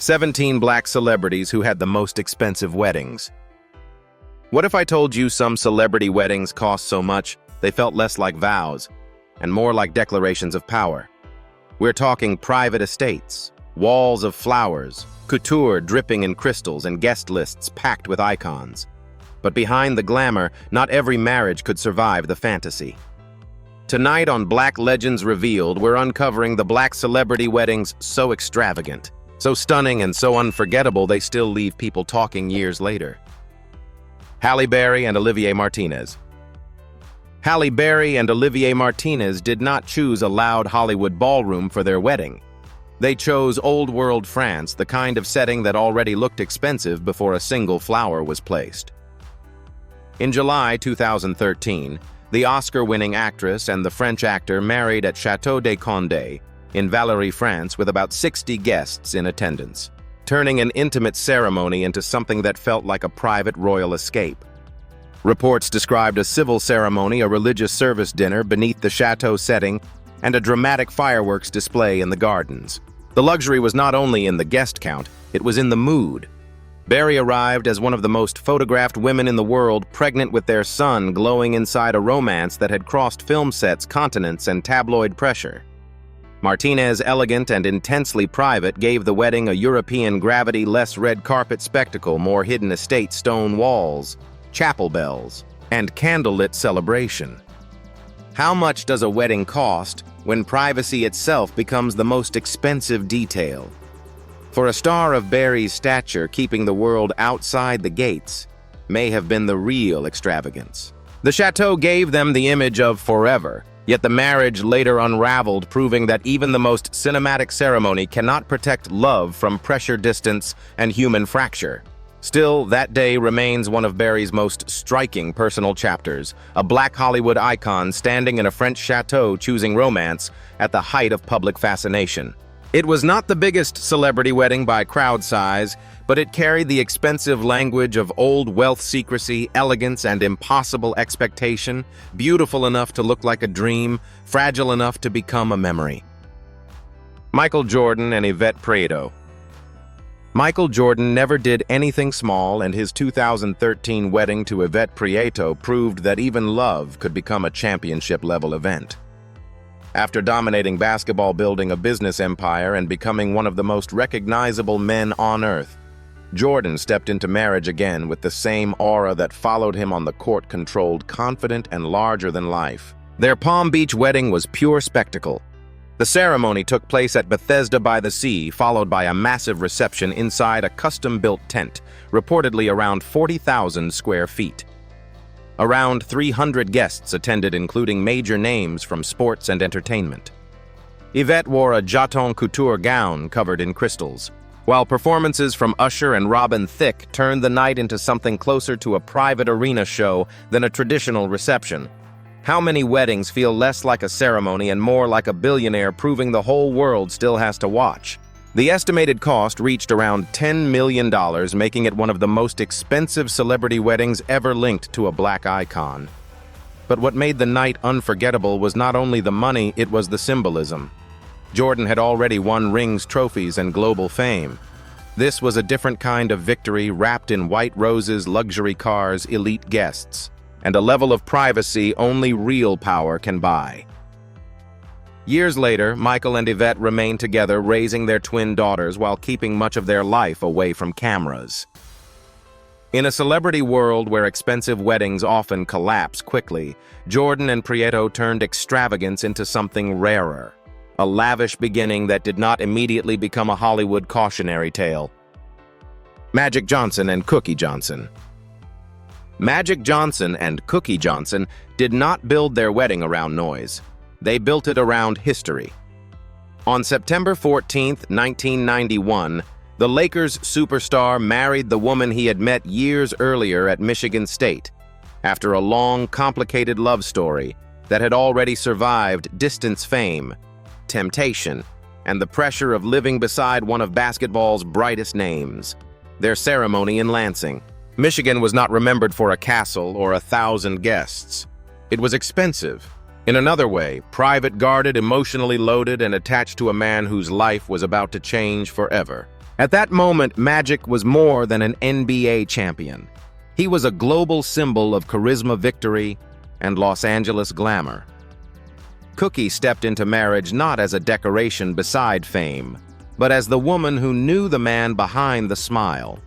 17 black celebrities who had the most expensive weddings. What if I told you some celebrity weddings cost so much they felt less like vows and more like declarations of power? We're talking private estates, walls of flowers, couture dripping in crystals, and guest lists packed with icons. But behind the glamour, not every marriage could survive the fantasy. Tonight on Black Legends Revealed, we're uncovering the black celebrity weddings so extravagant, so stunning, and so unforgettable they still leave people talking years later. Halle Berry and Olivier Martinez. Halle Berry and Olivier Martinez did not choose a loud Hollywood ballroom for their wedding. They chose old-world France, the kind of setting that already looked expensive before a single flower was placed. In July 2013, the Oscar-winning actress and the French actor married at Château de Condé in Valery, France, with about 60 guests in attendance, turning an intimate ceremony into something that felt like a private royal escape. Reports described a civil ceremony, a religious service dinner beneath the chateau setting, and a dramatic fireworks display in the gardens. The luxury was not only in the guest count, it was in the mood. Berry arrived as one of the most photographed women in the world, pregnant with their son, glowing inside a romance that had crossed film sets, continents, and tabloid pressure. Martinez, elegant and intensely private, gave the wedding a European gravity-less red carpet spectacle, more hidden estate stone walls, chapel bells, and candlelit celebration. How much does a wedding cost when privacy itself becomes the most expensive detail? For a star of Berry's stature, keeping the world outside the gates may have been the real extravagance. The chateau gave them the image of forever, yet the marriage later unraveled, proving that even the most cinematic ceremony cannot protect love from pressure, distance, and human fracture. Still, that day remains one of Berry's most striking personal chapters, a black Hollywood icon standing in a French chateau choosing romance at the height of public fascination. It was not the biggest celebrity wedding by crowd size, but it carried the expensive language of old wealth secrecy, elegance, and impossible expectation, beautiful enough to look like a dream, fragile enough to become a memory. Michael Jordan and Yvette Prieto. Michael Jordan never did anything small, and his 2013 wedding to Yvette Prieto proved that even love could become a championship-level event. After dominating basketball, building a business empire, and becoming one of the most recognizable men on earth, Jordan stepped into marriage again with the same aura that followed him on the court, controlled, confident, and larger than life. Their Palm Beach wedding was pure spectacle. The ceremony took place at Bethesda by the Sea, followed by a massive reception inside a custom-built tent, reportedly around 40,000 square feet. Around 300 guests attended, including major names from sports and entertainment. Yvette wore a jeton couture gown covered in crystals, while performances from Usher and Robin Thicke turned the night into something closer to a private arena show than a traditional reception. How many weddings feel less like a ceremony and more like a billionaire proving the whole world still has to watch? The estimated cost reached around $10 million, making it one of the most expensive celebrity weddings ever linked to a black icon. But what made the night unforgettable was not only the money, it was the symbolism. Jordan had already won rings, trophies, and global fame. This was a different kind of victory, wrapped in white roses, luxury cars, elite guests, and a level of privacy only real power can buy. Years later, Michael and Yvette remained together, raising their twin daughters while keeping much of their life away from cameras. In a celebrity world where expensive weddings often collapse quickly, Jordan and Prieto turned extravagance into something rarer, a lavish beginning that did not immediately become a Hollywood cautionary tale. Magic Johnson and Cookie Johnson. Magic Johnson and Cookie Johnson did not build their wedding around noise. They built it around history. On September 14, 1991, the Lakers superstar married the woman he had met years earlier at Michigan State, after a long, complicated love story that had already survived distance fame, temptation, and the pressure of living beside one of basketball's brightest names. Their ceremony in Lansing, Michigan, was not remembered for a castle or 1,000 guests. It was expensive. In another way, private, guarded, emotionally loaded, and attached to a man whose life was about to change forever. At that moment, Magic was more than an NBA champion. He was a global symbol of charisma, victory, and Los Angeles glamour. Cookie stepped into marriage not as a decoration beside fame, but as the woman who knew the man behind the smile.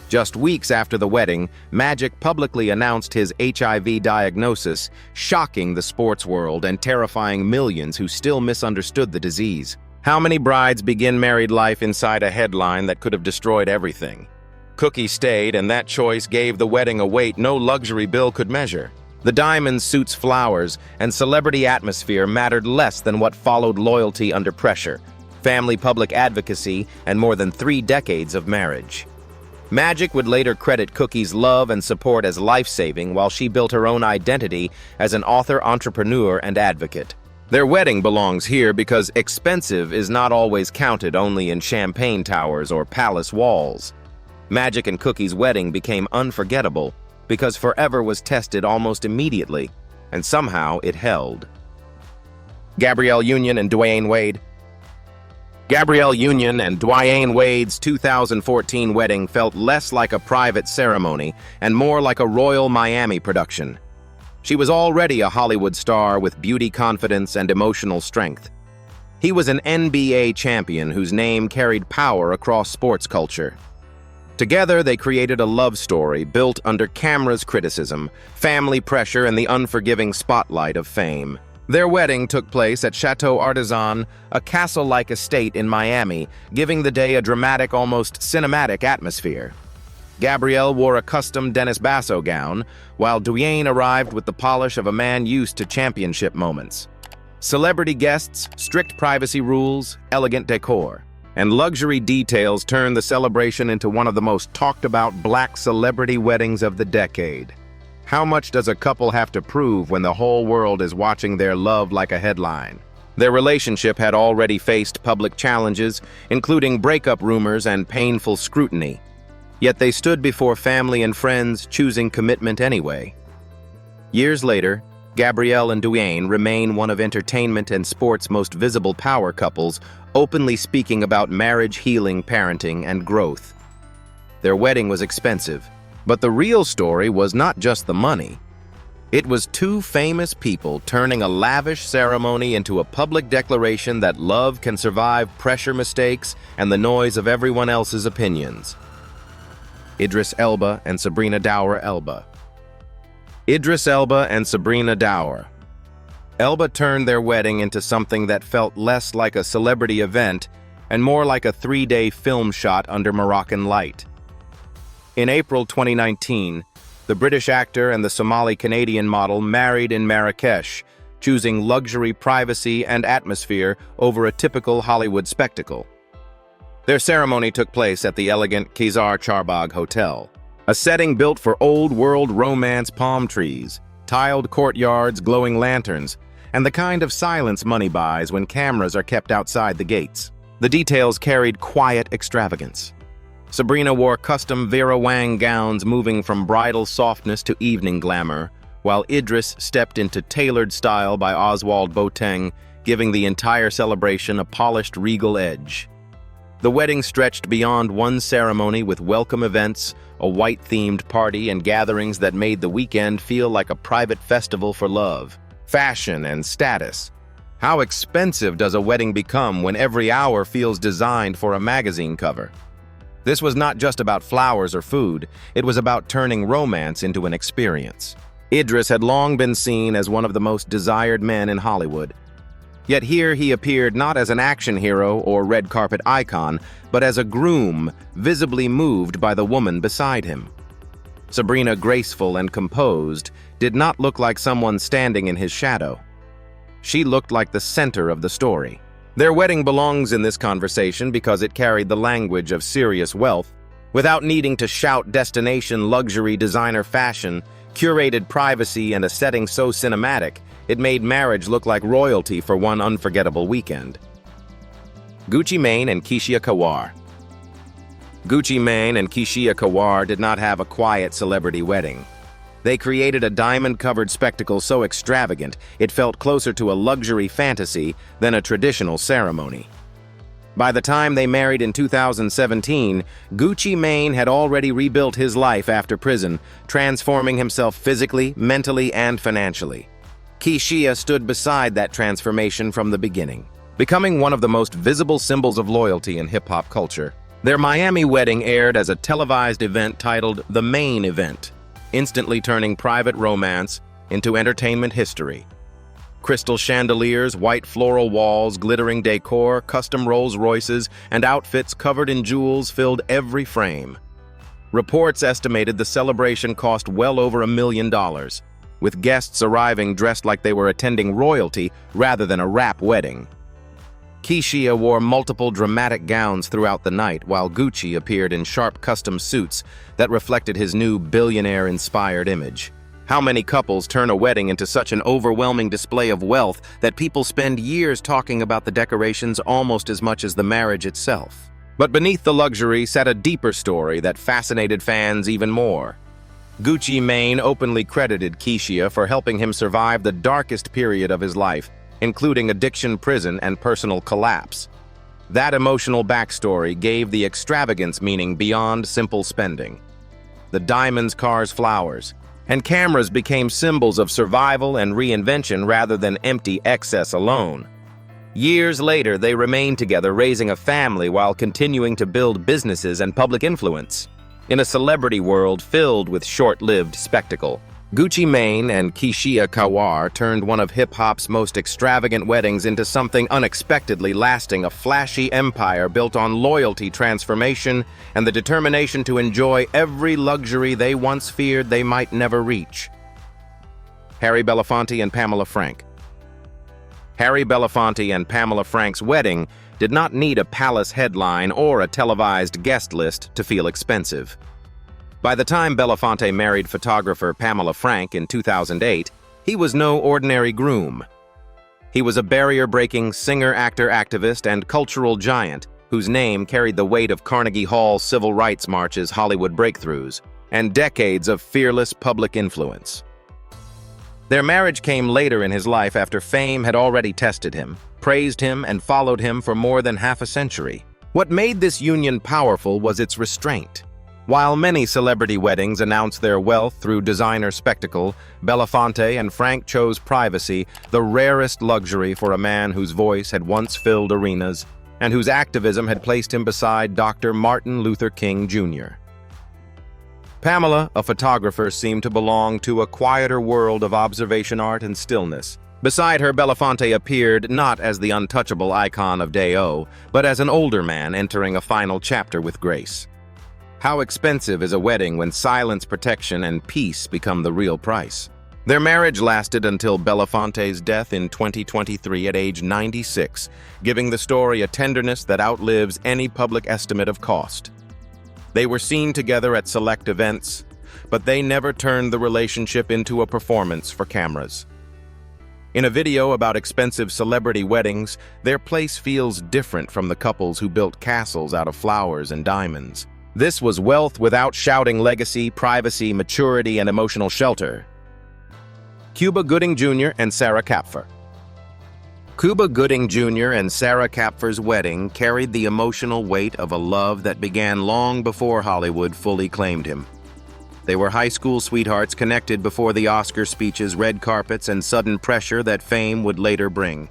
Just weeks after the wedding, Magic publicly announced his HIV diagnosis, shocking the sports world and terrifying millions who still misunderstood the disease. How many brides begin married life inside a headline that could have destroyed everything? Cookie stayed, and that choice gave the wedding a weight no luxury bill could measure. The diamonds, suits, flowers, and celebrity atmosphere mattered less than what followed: loyalty under pressure, family public advocacy, and more than 3 decades of marriage. Magic would later credit Cookie's love and support as life-saving, while she built her own identity as an author, entrepreneur, and advocate. Their wedding belongs here because expensive is not always counted only in champagne towers or palace walls. Magic and Cookie's wedding became unforgettable because forever was tested almost immediately, and somehow it held. Gabrielle Union and Dwyane Wade. Gabrielle Union and Dwyane Wade's 2014 wedding felt less like a private ceremony and more like a royal Miami production. She was already a Hollywood star with beauty, confidence, and emotional strength. He was an NBA champion whose name carried power across sports culture. Together, they created a love story built under cameras' criticism, family pressure, and the unforgiving spotlight of fame. Their wedding took place at Chateau Artisan, a castle-like estate in Miami, giving the day a dramatic, almost cinematic atmosphere. Gabrielle wore a custom Dennis Basso gown, while Dwyane arrived with the polish of a man used to championship moments. Celebrity guests, strict privacy rules, elegant decor, and luxury details turned the celebration into one of the most talked-about Black celebrity weddings of the decade. How much does a couple have to prove when the whole world is watching their love like a headline? Their relationship had already faced public challenges, including breakup rumors and painful scrutiny. Yet they stood before family and friends, choosing commitment anyway. Years later, Gabrielle and Dwyane remain one of entertainment and sports' most visible power couples, openly speaking about marriage, healing, parenting, and growth. Their wedding was expensive, but the real story was not just the money. It was 2 famous people turning a lavish ceremony into a public declaration that love can survive pressure, mistakes, and the noise of everyone else's opinions. Idris Elba and Sabrina Dower Elba. Idris Elba and Sabrina Dower. Elba turned their wedding into something that felt less like a celebrity event and more like a 3-day film shot under Moroccan light. In April 2019, the British actor and the Somali-Canadian model married in Marrakesh, choosing luxury, privacy, and atmosphere over a typical Hollywood spectacle. Their ceremony took place at the elegant Khizar Charbagh Hotel, a setting built for old-world romance: palm trees, tiled courtyards, glowing lanterns, and the kind of silence money buys when cameras are kept outside the gates. The details carried quiet extravagance. Sabrina wore custom Vera Wang gowns, moving from bridal softness to evening glamour, while Idris stepped into tailored style by Oswald Boateng, giving the entire celebration a polished, regal edge. The wedding stretched beyond one ceremony with welcome events, a white-themed party, and gatherings that made the weekend feel like a private festival for love, fashion, and status. How expensive does a wedding become when every hour feels designed for a magazine cover? This was not just about flowers or food, it was about turning romance into an experience. Idris had long been seen as one of the most desired men in Hollywood. Yet here he appeared not as an action hero or red carpet icon, but as a groom, visibly moved by the woman beside him. Sabrina, graceful and composed, did not look like someone standing in his shadow. She looked like the center of the story. Their wedding belongs in this conversation because it carried the language of serious wealth. Without needing to shout destination, luxury, designer fashion, curated privacy, and a setting so cinematic, it made marriage look like royalty for one unforgettable weekend. Gucci Mane and Keishia Kawar. Gucci Mane and Keishia Kawar did not have a quiet celebrity wedding. They created a diamond-covered spectacle so extravagant it felt closer to a luxury fantasy than a traditional ceremony. By the time they married in 2017, Gucci Mane had already rebuilt his life after prison, transforming himself physically, mentally, and financially. Keishia stood beside that transformation from the beginning, becoming one of the most visible symbols of loyalty in hip-hop culture. Their Miami wedding aired as a televised event titled The Main Event, instantly turning private romance into entertainment history. Crystal chandeliers, white floral walls, glittering decor, custom Rolls Royces, and outfits covered in jewels filled every frame. Reports estimated the celebration cost well over $1 million, with guests arriving dressed like they were attending royalty rather than a rap wedding. Keishia wore multiple dramatic gowns throughout the night, while Gucci appeared in sharp custom suits that reflected his new billionaire-inspired image. How many couples turn a wedding into such an overwhelming display of wealth that people spend years talking about the decorations almost as much as the marriage itself? But beneath the luxury sat a deeper story that fascinated fans even more. Gucci Mane openly credited Keishia for helping him survive the darkest period of his life, including addiction, prison, and personal collapse. That emotional backstory gave the extravagance meaning beyond simple spending. The diamonds, cars, flowers, and cameras became symbols of survival and reinvention rather than empty excess alone. Years later, they remained together, raising a family while continuing to build businesses and public influence. In a celebrity world filled with short-lived spectacle, Gucci Mane and Keishia Kawar turned one of hip-hop's most extravagant weddings into something unexpectedly lasting, a flashy empire built on loyalty, transformation, and the determination to enjoy every luxury they once feared they might never reach. Harry Belafonte and Pamela Frank. Harry Belafonte and Pamela Frank's wedding did not need a palace headline or a televised guest list to feel expensive. By the time Belafonte married photographer Pamela Frank in 2008, he was no ordinary groom. He was a barrier-breaking singer, actor, activist, and cultural giant whose name carried the weight of Carnegie Hall's civil rights marches, Hollywood breakthroughs, and decades of fearless public influence. Their marriage came later in his life after fame had already tested him, praised him, and followed him for more than half a century. What made this union powerful was its restraint. While many celebrity weddings announce their wealth through designer spectacle, Belafonte and Frank chose privacy, the rarest luxury for a man whose voice had once filled arenas and whose activism had placed him beside Dr. Martin Luther King Jr. Pamela, a photographer, seemed to belong to a quieter world of observation art and stillness. Beside her, Belafonte appeared not as the untouchable icon of Day-O, but as an older man entering a final chapter with grace. How expensive is a wedding when silence, protection, and peace become the real price? Their marriage lasted until Belafonte's death in 2023 at age 96, giving the story a tenderness that outlives any public estimate of cost. They were seen together at select events, but they never turned the relationship into a performance for cameras. In a video about expensive celebrity weddings, their place feels different from the couples who built castles out of flowers and diamonds. This was wealth without shouting legacy, privacy, maturity, and emotional shelter. Cuba Gooding Jr. and Sarah Kapfer. Cuba Gooding Jr. and Sarah Kapfer's wedding carried the emotional weight of a love that began long before Hollywood fully claimed him. They were high school sweethearts connected before the Oscar speeches, red carpets, and sudden pressure that fame would later bring.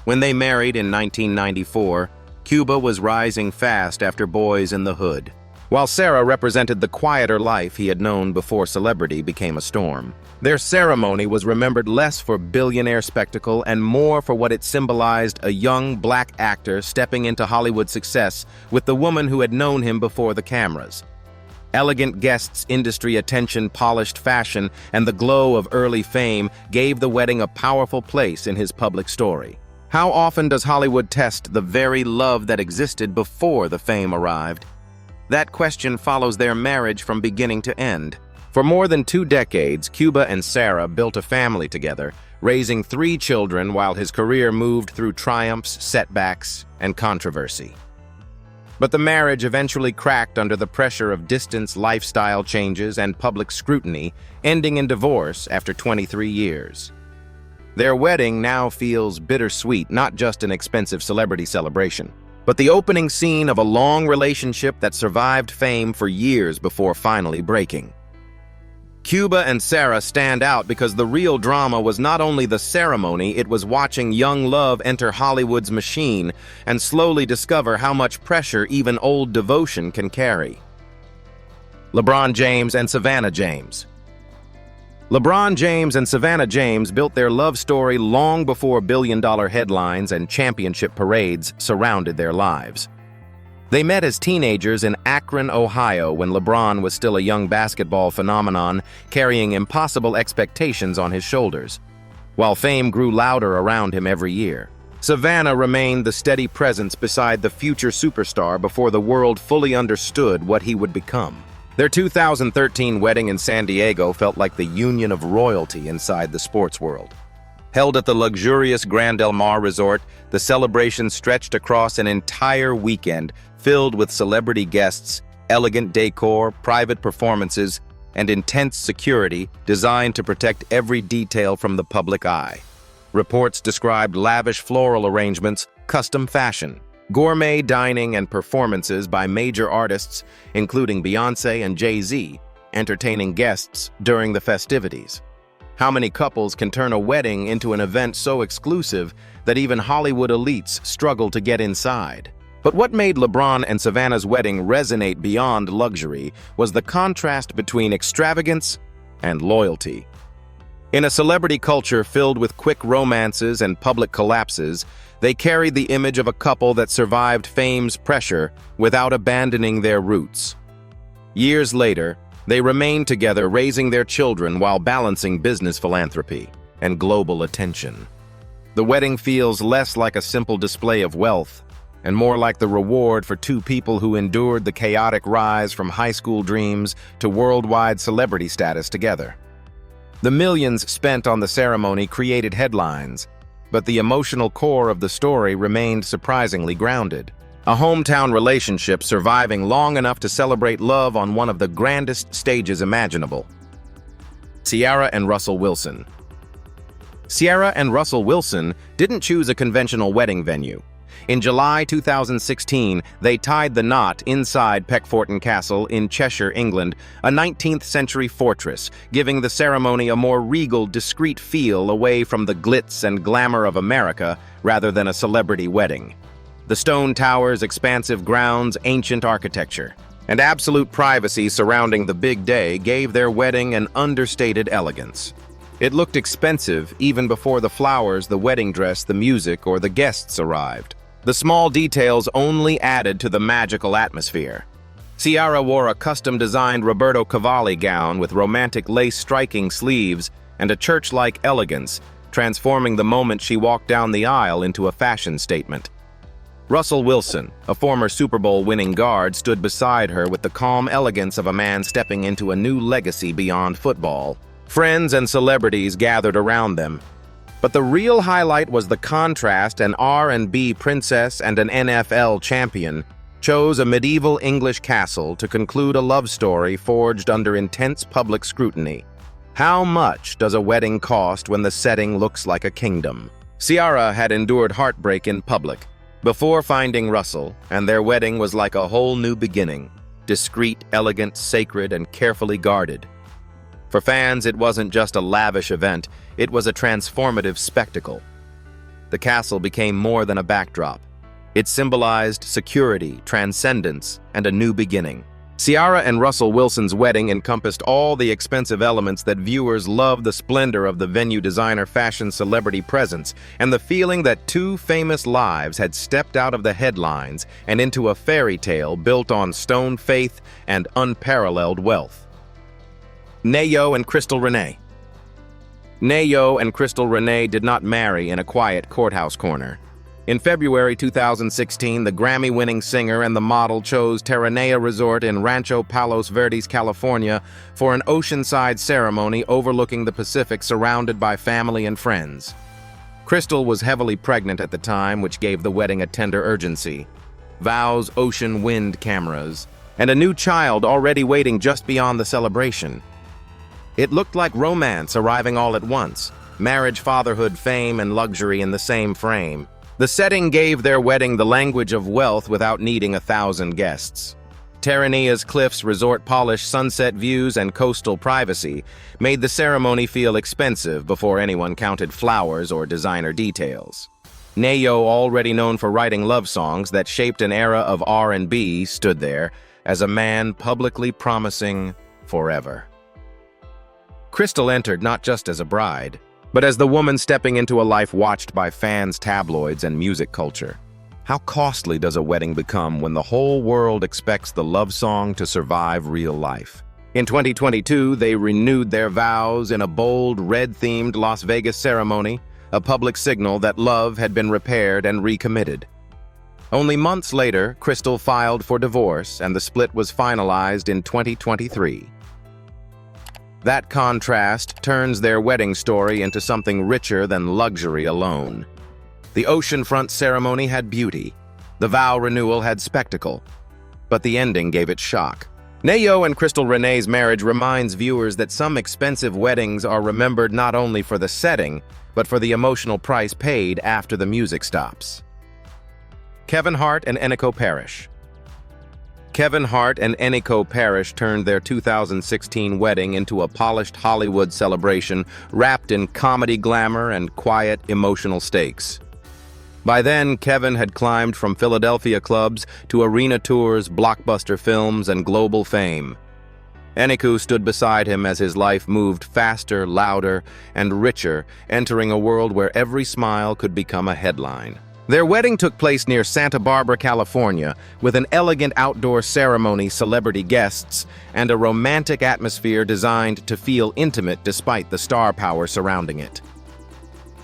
When they married in 1994, Cuba was rising fast after Boys in the Hood, while Sarah represented the quieter life he had known before celebrity became a storm. Their ceremony was remembered less for billionaire spectacle and more for what it symbolized: a young black actor stepping into Hollywood success with the woman who had known him before the cameras. Elegant guests, industry attention, polished fashion, and the glow of early fame gave the wedding a powerful place in his public story. How often does Hollywood test the very love that existed before the fame arrived? That question follows their marriage from beginning to end. For more than 2 decades, Cuba and Sarah built a family together, raising 3 children while his career moved through triumphs, setbacks, and controversy. But the marriage eventually cracked under the pressure of distance, lifestyle changes, and public scrutiny, ending in divorce after 23 years. Their wedding now feels bittersweet, not just an expensive celebrity celebration, but the opening scene of a long relationship that survived fame for years before finally breaking. Cuba and Sarah stand out because the real drama was not only the ceremony, it was watching young love enter Hollywood's machine and slowly discover how much pressure even old devotion can carry. LeBron James and Savannah James. LeBron James and Savannah James built their love story long before billion-dollar headlines and championship parades surrounded their lives. They met as teenagers in Akron, Ohio, when LeBron was still a young basketball phenomenon, carrying impossible expectations on his shoulders. While fame grew louder around him every year, Savannah remained the steady presence beside the future superstar before the world fully understood what he would become. Their 2013 wedding in San Diego felt like the union of royalty inside the sports world. Held at the luxurious Grand Del Mar Resort, the celebration stretched across an entire weekend filled with celebrity guests, elegant decor, private performances, and intense security designed to protect every detail from the public eye. Reports described lavish floral arrangements, custom fashion, gourmet dining, and performances by major artists, including Beyoncé and Jay-Z, entertaining guests during the festivities. How many couples can turn a wedding into an event so exclusive that even Hollywood elites struggle to get inside? But what made LeBron and Savannah's wedding resonate beyond luxury was the contrast between extravagance and loyalty. In a celebrity culture filled with quick romances and public collapses, they carried the image of a couple that survived fame's pressure without abandoning their roots. Years later, they remained together, raising their children while balancing business philanthropy and global attention. The wedding feels less like a simple display of wealth and more like the reward for two people who endured the chaotic rise from high school dreams to worldwide celebrity status together. The millions spent on the ceremony created headlines, but the emotional core of the story remained surprisingly grounded. A hometown relationship surviving long enough to celebrate love on one of the grandest stages imaginable. Ciara and Russell Wilson. Ciara and Russell Wilson didn't choose a conventional wedding venue. In July 2016, they tied the knot inside Peckforton Castle in Cheshire, England, a 19th-century fortress, giving the ceremony a more regal, discreet feel away from the glitz and glamour of America rather than a celebrity wedding. The stone towers, expansive grounds, ancient architecture, and absolute privacy surrounding the big day gave their wedding an understated elegance. It looked expensive even before the flowers, the wedding dress, the music, or the guests arrived. The small details only added to the magical atmosphere. Ciara wore a custom-designed Roberto Cavalli gown with romantic lace-striking sleeves and a church-like elegance, transforming the moment she walked down the aisle into a fashion statement. Russell Wilson, a former Super Bowl-winning guard, stood beside her with the calm elegance of a man stepping into a new legacy beyond football. Friends and celebrities gathered around them. But the real highlight was the contrast. An R&B princess and an NFL champion chose a medieval English castle to conclude a love story forged under intense public scrutiny. How much does a wedding cost when the setting looks like a kingdom? Ciara had endured heartbreak in public before finding Russell, and their wedding was like a whole new beginning, discreet, elegant, sacred, and carefully guarded. For fans, it wasn't just a lavish event, it was a transformative spectacle. The castle became more than a backdrop. It symbolized security, transcendence, and a new beginning. Ciara and Russell Wilson's wedding encompassed all the expensive elements that viewers loved: the splendor of the venue, designer, fashion, celebrity presence, and the feeling that two famous lives had stepped out of the headlines and into a fairy tale built on stone faith and unparalleled wealth. Nayo and Crystal Renee. Nayo and Crystal Renee did not marry in a quiet courthouse corner. In February 2016, the Grammy-winning singer and the model chose Terranea Resort in Rancho Palos Verdes, California, for an oceanside ceremony overlooking the Pacific, surrounded by family and friends. Crystal was heavily pregnant at the time, which gave the wedding a tender urgency. Vows, ocean wind cameras, and a new child already waiting just beyond the celebration. It looked like romance arriving all at once, marriage, fatherhood, fame, and luxury in the same frame. The setting gave their wedding the language of wealth without needing 1,000 guests. Terrania's cliffs, resort polish, sunset views, and coastal privacy made the ceremony feel expensive before anyone counted flowers or designer details. Nayo, already known for writing love songs that shaped an era of R&B, stood there as a man publicly promising forever. Crystal entered not just as a bride, but as the woman stepping into a life watched by fans, tabloids, and music culture. How costly does a wedding become when the whole world expects the love song to survive real life? In 2022, they renewed their vows in a bold, red-themed Las Vegas ceremony, a public signal that love had been repaired and recommitted. Only months later, Crystal filed for divorce, and the split was finalized in 2023. That contrast turns their wedding story into something richer than luxury alone. The oceanfront ceremony had beauty. The vow renewal had spectacle. But the ending gave it shock. Nayo and Crystal Renee's marriage reminds viewers that some expensive weddings are remembered not only for the setting, but for the emotional price paid after the music stops. Kevin Hart and Eniko Parrish. Kevin Hart and Eniko Parrish turned their 2016 wedding into a polished Hollywood celebration wrapped in comedy glamour and quiet, emotional stakes. By then, Kevin had climbed from Philadelphia clubs to arena tours, blockbuster films, and global fame. Eniko stood beside him as his life moved faster, louder, and richer, entering a world where every smile could become a headline. Their wedding took place near Santa Barbara, California, with an elegant outdoor ceremony, celebrity guests, and a romantic atmosphere designed to feel intimate despite the star power surrounding it.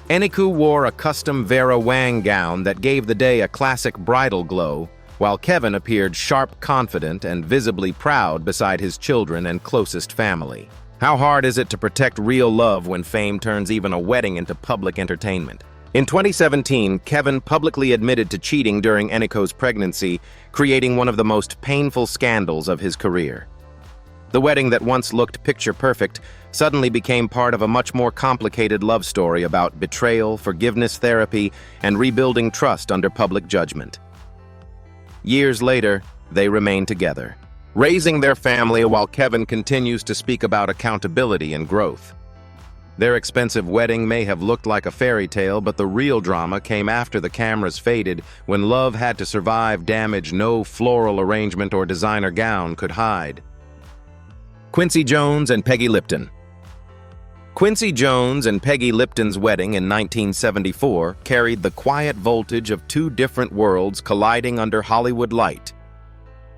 Eniko wore a custom Vera Wang gown that gave the day a classic bridal glow, while Kevin appeared sharp, confident, and visibly proud beside his children and closest family. How hard is it to protect real love when fame turns even a wedding into public entertainment? In 2017, Kevin publicly admitted to cheating during Eniko's pregnancy, creating one of the most painful scandals of his career. The wedding that once looked picture-perfect suddenly became part of a much more complicated love story about betrayal, forgiveness therapy, and rebuilding trust under public judgment. Years later, they remain together, raising their family while Kevin continues to speak about accountability and growth. Their expensive wedding may have looked like a fairy tale, but the real drama came after the cameras faded, when love had to survive damage no floral arrangement or designer gown could hide. Quincy Jones and Peggy Lipton. Quincy Jones and Peggy Lipton's wedding in 1974 carried the quiet voltage of two different worlds colliding under Hollywood light.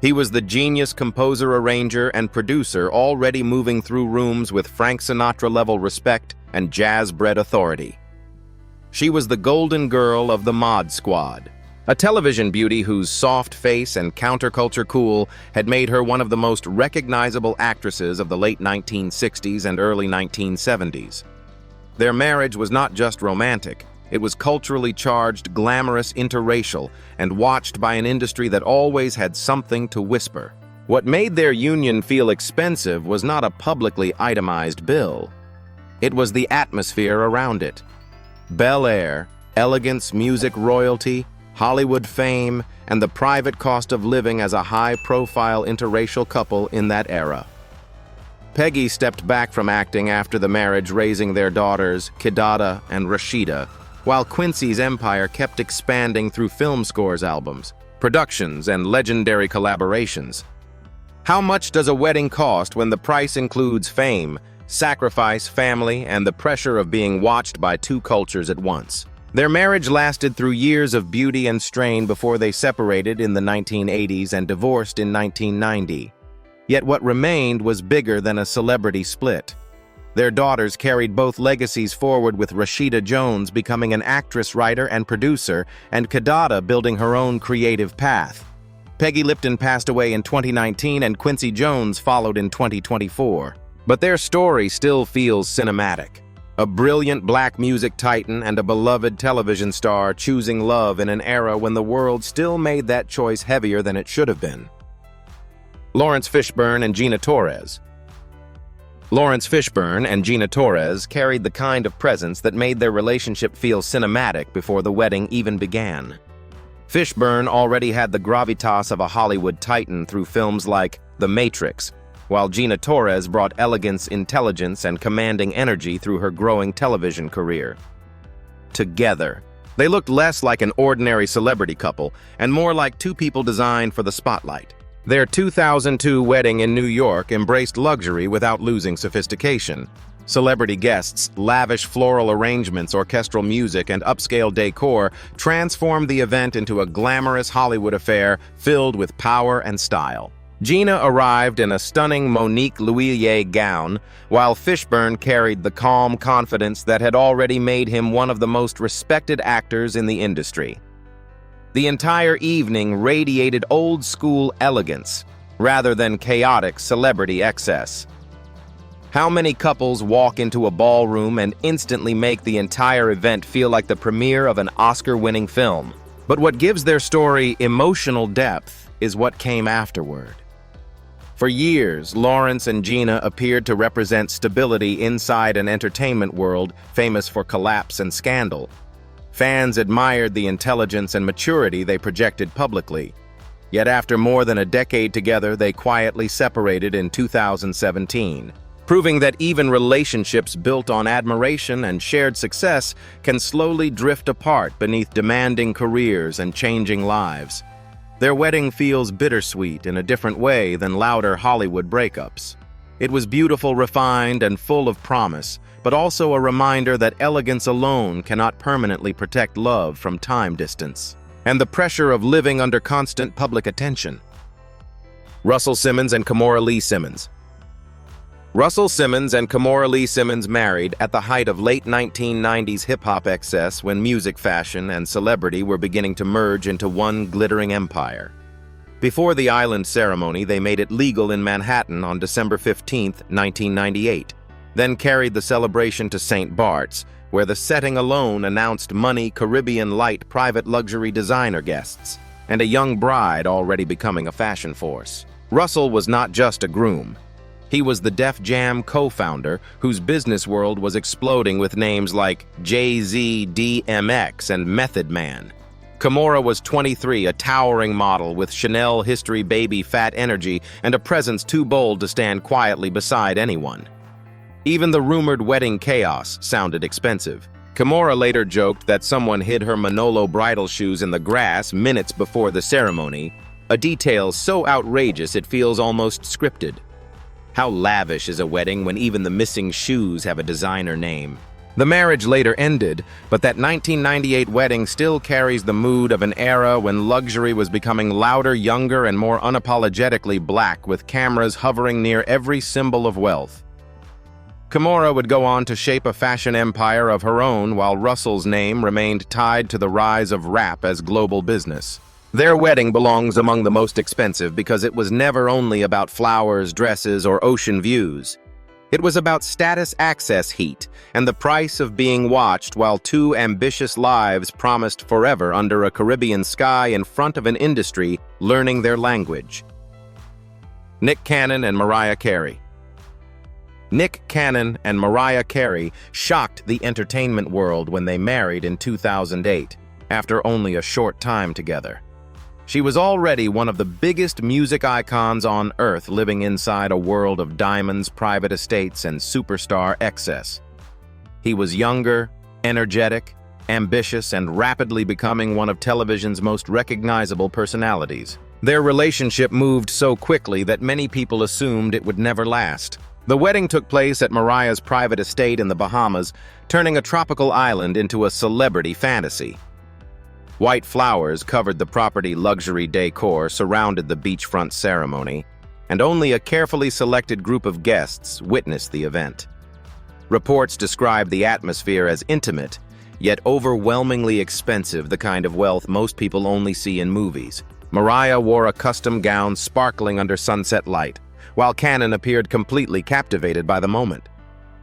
He was the genius composer, arranger, and producer already moving through rooms with Frank Sinatra-level respect and jazz-bred authority. She was the golden girl of the Mod Squad, a television beauty whose soft face and counterculture cool had made her one of the most recognizable actresses of the late 1960s and early 1970s. Their marriage was not just romantic. It was culturally charged, glamorous, interracial, and watched by an industry that always had something to whisper. What made their union feel expensive was not a publicly itemized bill. It was the atmosphere around it. Bel Air, elegance, music, royalty, Hollywood fame, and the private cost of living as a high-profile interracial couple in that era. Peggy stepped back from acting after the marriage, raising their daughters, Kidada and Rashida, while Quincy's empire kept expanding through film scores, albums, productions, and legendary collaborations. How much does a wedding cost when the price includes fame, sacrifice, family, and the pressure of being watched by two cultures at once? Their marriage lasted through years of beauty and strain before they separated in the 1980s and divorced in 1990. Yet what remained was bigger than a celebrity split. Their daughters carried both legacies forward, with Rashida Jones becoming an actress, writer, and producer, and Kidada building her own creative path. Peggy Lipton passed away in 2019, and Quincy Jones followed in 2024. But their story still feels cinematic. A brilliant black music titan and a beloved television star choosing love in an era when the world still made that choice heavier than it should have been. Lawrence Fishburne and Gina Torres. Lawrence Fishburne and Gina Torres carried the kind of presence that made their relationship feel cinematic before the wedding even began. Fishburne already had the gravitas of a Hollywood titan through films like The Matrix, while Gina Torres brought elegance, intelligence, and commanding energy through her growing television career. Together, they looked less like an ordinary celebrity couple and more like two people designed for the spotlight. Their 2002 wedding in New York embraced luxury without losing sophistication. Celebrity guests, lavish floral arrangements, orchestral music, and upscale decor transformed the event into a glamorous Hollywood affair filled with power and style. Gina arrived in a stunning Monique Lhuillier gown, while Fishburne carried the calm confidence that had already made him one of the most respected actors in the industry. The entire evening radiated old-school elegance, rather than chaotic celebrity excess. How many couples walk into a ballroom and instantly make the entire event feel like the premiere of an Oscar-winning film? But what gives their story emotional depth is what came afterward. For years, Lawrence and Gina appeared to represent stability inside an entertainment world famous for collapse and scandal. Fans admired the intelligence and maturity they projected publicly. Yet after more than a decade together, they quietly separated in 2017, proving that even relationships built on admiration and shared success can slowly drift apart beneath demanding careers and changing lives. Their wedding feels bittersweet in a different way than louder Hollywood breakups. It was beautiful, refined, and full of promise, but also a reminder that elegance alone cannot permanently protect love from time distance and the pressure of living under constant public attention. Russell Simmons and Kimora Lee Simmons. Russell Simmons and Kimora Lee Simmons married at the height of late 1990s hip-hop excess when music, fashion, and celebrity were beginning to merge into one glittering empire. Before the island ceremony, they made it legal in Manhattan on December 15, 1998, then carried the celebration to St. Bart's, where the setting alone announced money Caribbean light private luxury designer guests, and a young bride already becoming a fashion force. Russell was not just a groom. He was the Def Jam co-founder whose business world was exploding with names like Jay-Z, DMX, and Method Man. Kimora was 23, a towering model with Chanel history baby fat energy and a presence too bold to stand quietly beside anyone. Even the rumored wedding chaos sounded expensive. Kimora later joked that someone hid her Manolo bridal shoes in the grass minutes before the ceremony, a detail so outrageous it feels almost scripted. How lavish is a wedding when even the missing shoes have a designer name? The marriage later ended, but that 1998 wedding still carries the mood of an era when luxury was becoming louder, younger, and more unapologetically black, with cameras hovering near every symbol of wealth. Kimora would go on to shape a fashion empire of her own, while Russell's name remained tied to the rise of rap as global business. Their wedding belongs among the most expensive because it was never only about flowers, dresses, or ocean views. It was about status access heat and the price of being watched while two ambitious lives promised forever under a Caribbean sky in front of an industry learning their language. Nick Cannon and Mariah Carey. Nick Cannon and Mariah Carey shocked the entertainment world when they married in 2008, after only a short time together. She was already one of the biggest music icons on Earth, living inside a world of diamonds, private estates, and superstar excess. He was younger, energetic, ambitious, and rapidly becoming one of television's most recognizable personalities. Their relationship moved so quickly that many people assumed it would never last. The wedding took place at Mariah's private estate in the Bahamas, turning a tropical island into a celebrity fantasy. White flowers covered the property, luxury decor surrounded the beachfront ceremony, and only a carefully selected group of guests witnessed the event. Reports described the atmosphere as intimate, yet overwhelmingly expensive, the kind of wealth most people only see in movies. Mariah wore a custom gown sparkling under sunset light, while Cannon appeared completely captivated by the moment.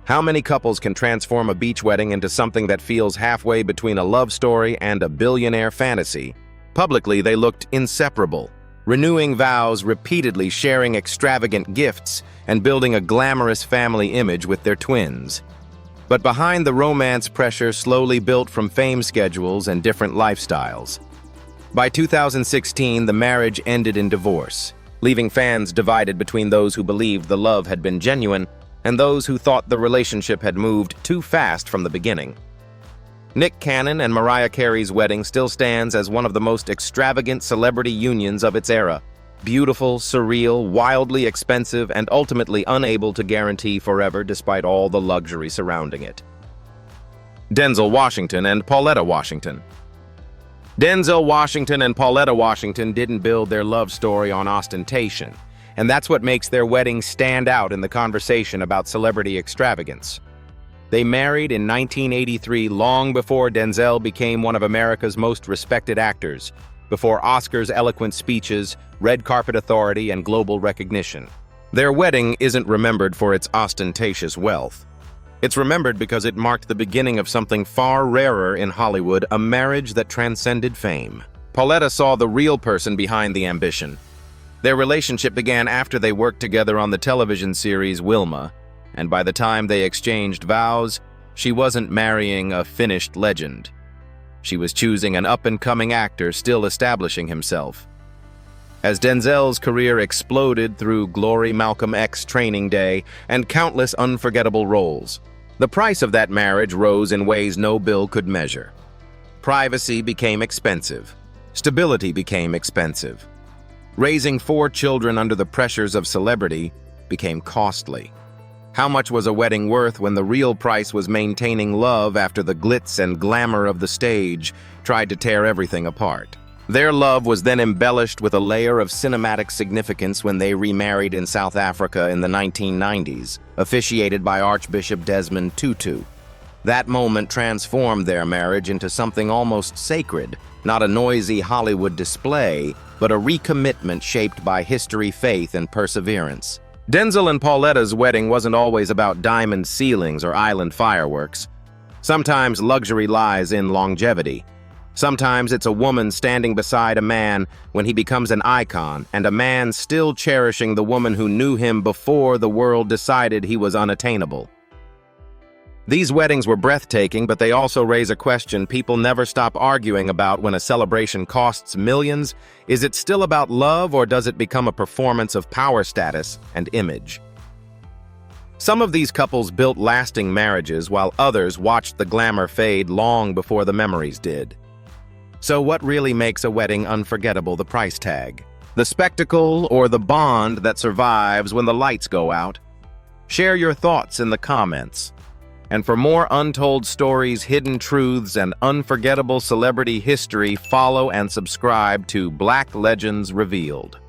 How many couples can transform a beach wedding into something that feels halfway between a love story and a billionaire fantasy? Publicly, they looked inseparable, renewing vows repeatedly, sharing extravagant gifts, and building a glamorous family image with their twins. But behind the romance, pressure slowly built from fame schedules and different lifestyles. By 2016, the marriage ended in divorce, leaving fans divided between those who believed the love had been genuine and those who thought the relationship had moved too fast from the beginning. Nick Cannon and Mariah Carey's wedding still stands as one of the most extravagant celebrity unions of its era. Beautiful, surreal, wildly expensive, and ultimately unable to guarantee forever despite all the luxury surrounding it. Denzel Washington and Pauletta Washington. Denzel Washington and Pauletta Washington didn't build their love story on ostentation, and that's what makes their wedding stand out in the conversation about celebrity extravagance. They married in 1983, long before Denzel became one of America's most respected actors, before Oscars' eloquent speeches, red carpet authority, and global recognition. Their wedding isn't remembered for its ostentatious wealth. It's remembered because it marked the beginning of something far rarer in Hollywood, a marriage that transcended fame. Pauletta saw the real person behind the ambition. Their relationship began after they worked together on the television series Wilma, and by the time they exchanged vows, she wasn't marrying a finished legend. She was choosing an up-and-coming actor still establishing himself. As Denzel's career exploded through Glory, Malcolm X, Training Day, and countless unforgettable roles, the price of that marriage rose in ways no bill could measure. Privacy became expensive. Stability became expensive. Raising 4 children under the pressures of celebrity became costly. How much was a wedding worth when the real price was maintaining love after the glitz and glamour of the stage tried to tear everything apart? Their love was then embellished with a layer of cinematic significance when they remarried in South Africa in the 1990s, officiated by Archbishop Desmond Tutu. That moment transformed their marriage into something almost sacred, not a noisy Hollywood display, but a recommitment shaped by history, faith, and perseverance. Denzel and Pauletta's wedding wasn't always about diamond ceilings or island fireworks. Sometimes luxury lies in longevity. Sometimes it's a woman standing beside a man when he becomes an icon, and a man still cherishing the woman who knew him before the world decided he was unattainable. These weddings were breathtaking, but they also raise a question people never stop arguing about when a celebration costs millions. Is it still about love, or does it become a performance of power, status, and image? Some of these couples built lasting marriages, while others watched the glamour fade long before the memories did. So what really makes a wedding unforgettable? The price tag, the spectacle, or the bond that survives when the lights go out? Share your thoughts in the comments. And for more untold stories, hidden truths, and unforgettable celebrity history, follow and subscribe to Black Legends Revealed.